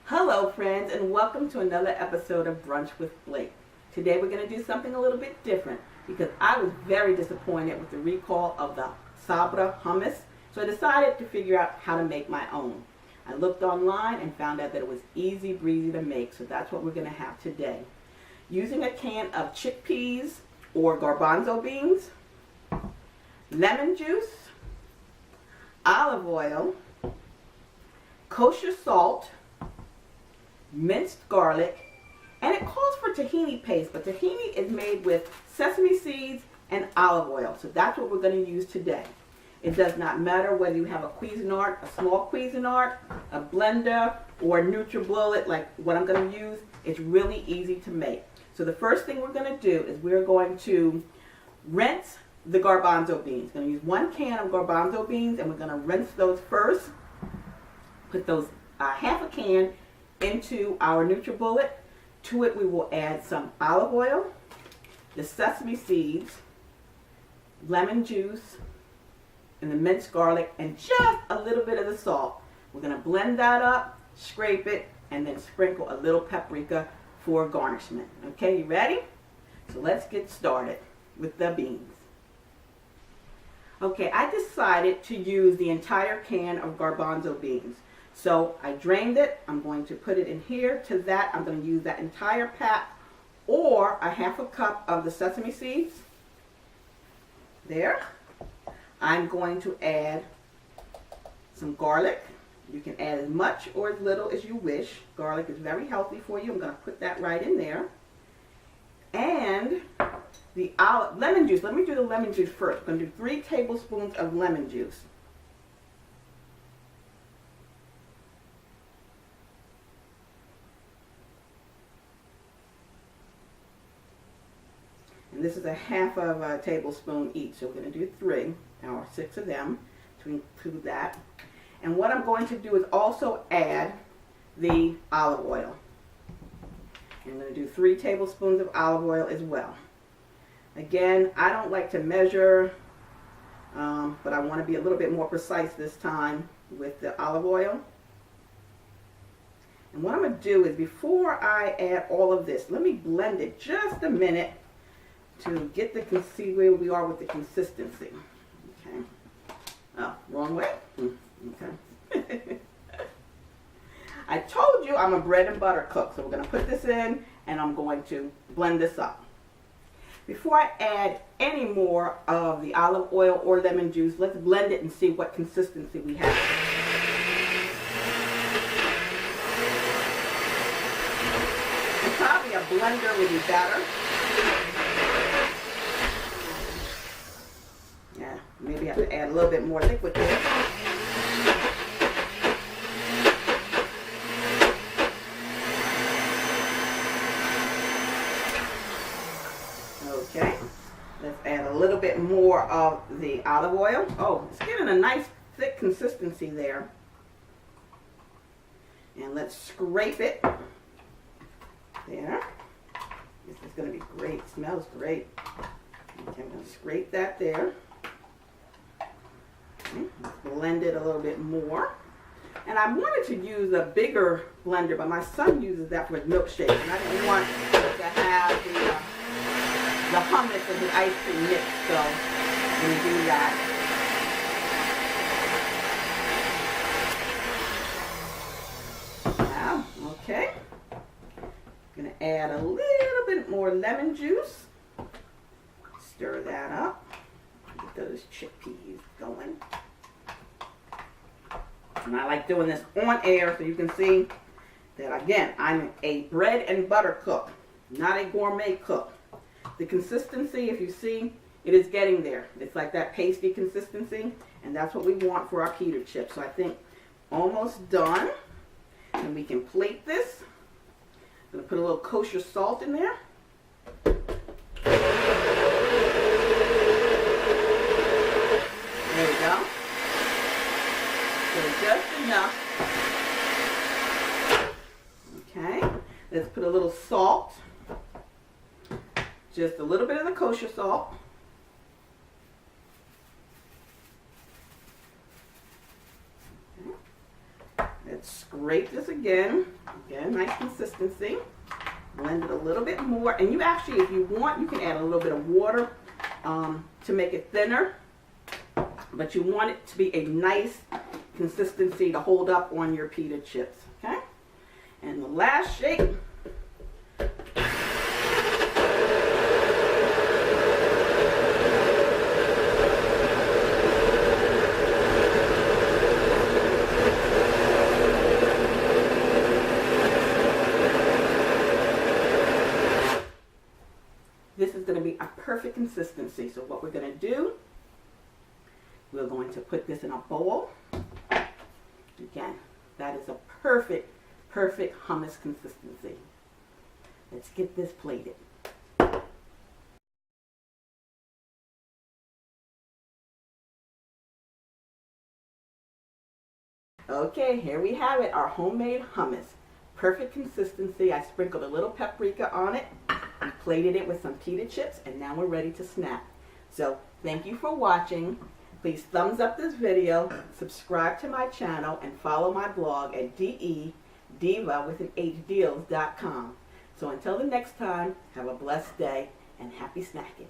Hello friends, and welcome to another episode of Brunch with Blake. Today we're going to do something a little bit different because I was very disappointed with the recall of the Sabra hummus, so I decided to figure out how to make my own. I looked online and found out that it was easy breezy to make, so that's what we're going to have today. Using a can of chickpeas or garbanzo beans, lemon juice, olive oil, kosher salt, minced garlic, and it calls for tahini paste, but tahini is made with sesame seeds and olive oil, so that's what we're going to use today. It does not matter whether you have a Cuisinart, a small Cuisinart, a blender, or a NutriBullet like what I'm going to use. It's really easy to make. So the first thing we're going to do is we're going to rinse the garbanzo beans. We're going to use 1 can of garbanzo beans, and we're going to rinse those first. Put those half a can into our NutriBullet. To it we will add some olive oil, the sesame seeds, lemon juice, and the minced garlic, and just a little bit of the salt. We're going to blend that up, scrape it, and then sprinkle a little paprika for garnishment. Okay, you ready? So let's get started with the beans. Okay, I decided to use the entire can of garbanzo beans. So I drained it. I'm going to put it in here. To that, I'm going to use that entire pack or a half a cup of the sesame seeds. There. I'm going to add some garlic. You can add as much or as little as you wish. Garlic is very healthy for you. I'm going to put that right in there. And the lemon juice. Let me do the lemon juice first. I'm going to do 3 tablespoons of lemon juice. And this is a half of a tablespoon each, so we're going to do 3 or 6 of them to include that. And what I'm going to do is also add the olive oil. I'm going to do 3 tablespoons of olive oil as well. Again, I don't like to measure, but I want to be a little bit more precise this time with the olive oil. And what I'm going to do is, before I add all of this, let me blend it just a minute to get see where we are with the consistency. Okay. Oh, wrong way. Okay. I told you I'm a bread and butter cook, so we're going to put this in and I'm going to blend this up. Before I add any more of the olive oil or lemon juice, let's blend it and see what consistency we have. Probably a blender would be better. Yeah, maybe I have to add a little bit more liquid there. Okay, let's add a little bit more of the olive oil. Oh, it's getting a nice thick consistency there. And let's scrape it. There. This is going to be great. It smells great. Okay, I'm going to scrape that there. Okay, let's blend it a little bit more. And I wanted to use a bigger blender, but my son uses that for his milkshake, and I didn't want to have the hummus and the ice cream mix, so I'm going to do that. Now, okay. I'm going to add a little bit more lemon juice. Stir that up. Get those chickpeas going. And I like doing this on air so you can see that, again, I'm a bread and butter cook, not a gourmet cook. The consistency, if you see, it is getting there. It's like that pasty consistency, and that's what we want for our pita chips. So I think almost done. And we can plate this. I'm going to put a little kosher salt in there. There we go. So just enough. Okay. Let's put a little salt. Just a little bit of the kosher salt. Okay. Let's Let's scrape this again. Again, nice consistency. Blend it a little bit more. And you actually, if you want, you can add a little bit of water to make it thinner. But you want it to be a nice consistency to hold up on your pita chips. Okay? And the last shake. This is going to be a perfect consistency. So what we're going to do, we're going to put this in a bowl. Again, that is a perfect hummus consistency. Let's get this plated. Okay, here we have it, our homemade hummus. Perfect consistency. I sprinkled a little paprika on it. We plated it with some pita chips, and now we're ready to snap. So thank you for watching. Please thumbs up this video, subscribe to my channel, and follow my blog at dealscom. So until the next time, have a blessed day and happy snacking.